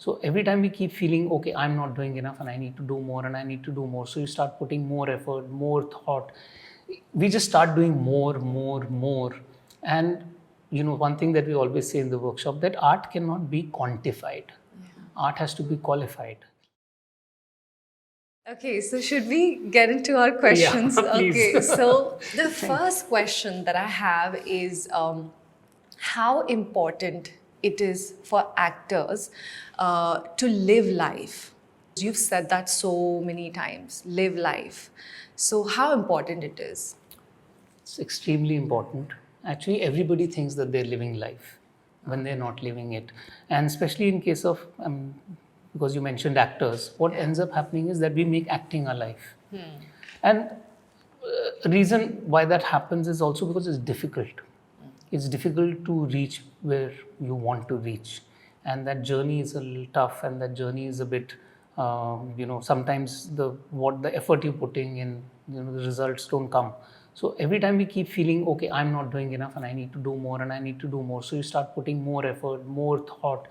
So every time we keep feeling, okay, I'm not doing enough and I need to do more and I need to do more. So you start putting more effort, more thought. We just start doing more. And one thing that we always say in the workshop, that art cannot be quantified. Art has to be qualified. Okay, so should we get into our questions? Yeah, please. Okay, so the first question that I have is how important it is for actors to live life. You've said that so many times, live life. So, how important it is? It's extremely important. Actually, everybody thinks that they're living life when they're not living it. And especially in case of, because you mentioned actors, what ends up happening is that we make acting a life. And the reason why that happens is also because it's difficult. It's difficult to reach where you want to reach. And that journey is a little tough, and that journey is a bit, sometimes the effort you're putting in, the results don't come. So every time we keep feeling, okay, I'm not doing enough and I need to do more and I need to do more. So you start putting more effort, more thought.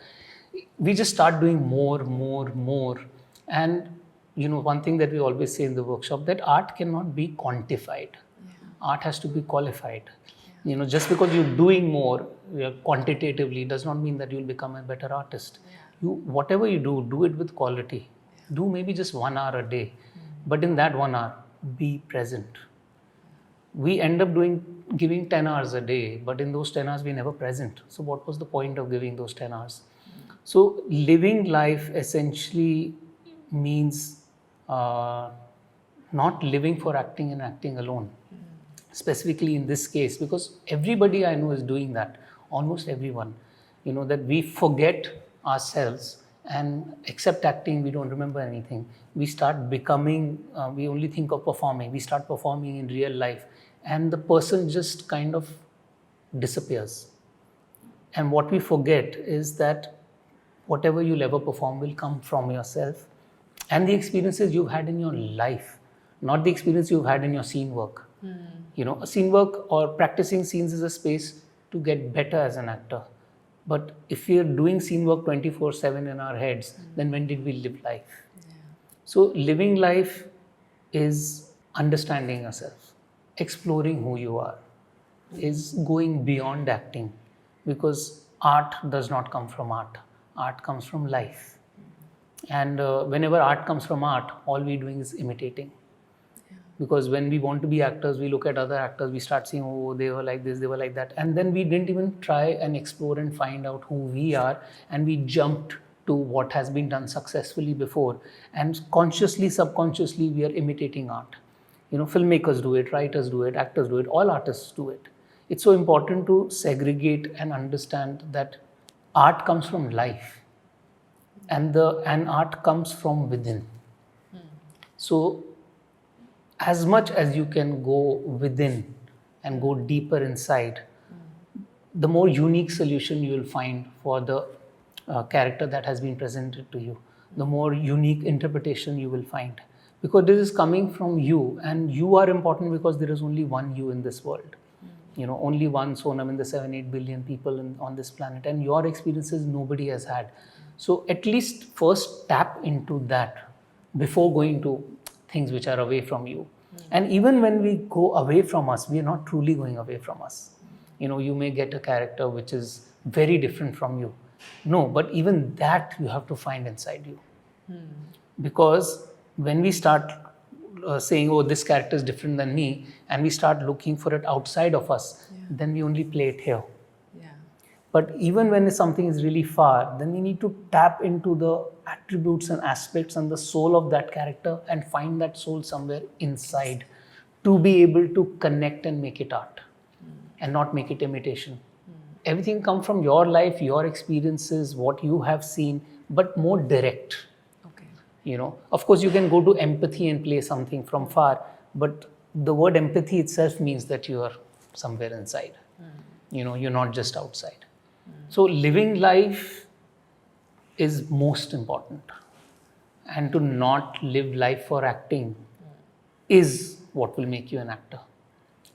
We just start doing more. And, one thing that we always say in the workshop, that art cannot be quantified. Art has to be qualified. Just because you're doing more quantitatively does not mean that you'll become a better artist. Whatever you do it with quality. Do maybe just 1 hour a day, but in that 1 hour, be present. We end up giving 10 hours a day, but in those 10 hours we're never present. So what was the point of giving those 10 hours? So living life essentially means not living for acting and acting alone. Specifically in this case, because everybody I know is doing that, almost everyone, that we forget ourselves, and except acting, we don't remember anything. We start becoming, we only think of performing. We start performing in real life, and the person just kind of disappears. And what we forget is that whatever you'll ever perform will come from yourself and the experiences you've had in your life, not the experience you've had in your scene work. A scene work or practicing scenes is a space to get better as an actor. But if we're doing scene work 24/7 in our heads, then when did we live life? So living life is understanding yourself, exploring who you are, is going beyond acting, because art does not come from art. Art comes from life. And whenever art comes from art, all we're doing is imitating. Because when we want to be actors, we look at other actors, we start seeing, oh, they were like this, they were like that. And then we didn't even try and explore and find out who we are. And we jumped to what has been done successfully before. And consciously, subconsciously, we are imitating art. Filmmakers do it, writers do it, actors do it, all artists do it. It's so important to segregate and understand that art comes from life. And art comes from within. So as much as you can go within and go deeper inside, the more unique solution you will find for the character that has been presented to you, the more unique interpretation you will find. Because this is coming from you, and you are important because there is only one you in this world. Only one Sonam in the 7-8 billion people on this planet, and your experiences nobody has had. So at least first tap into that before going to things which are away from you. And even when we go away from us, we are not truly going away from us. You may get a character which is very different from you. No, but even that you have to find inside you. Because when we start saying, oh, this character is different than me, and we start looking for it outside of us, then we only play it here. But even when something is really far, then we need to tap into the attributes and aspects and the soul of that character and find that soul somewhere inside to be able to connect and make it art and not make it imitation. Everything comes from your life, your experiences, what you have seen, but more direct. Of course, you can go to empathy and play something from far, but the word empathy itself means that you are somewhere inside. You're not just outside. So living life is most important, and to not live life for acting is what will make you an actor.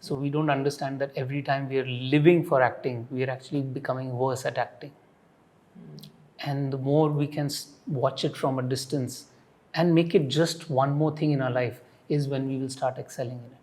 So we don't understand that every time we are living for acting, we are actually becoming worse at acting. And the more we can watch it from a distance and make it just one more thing in our life is when we will start excelling in it.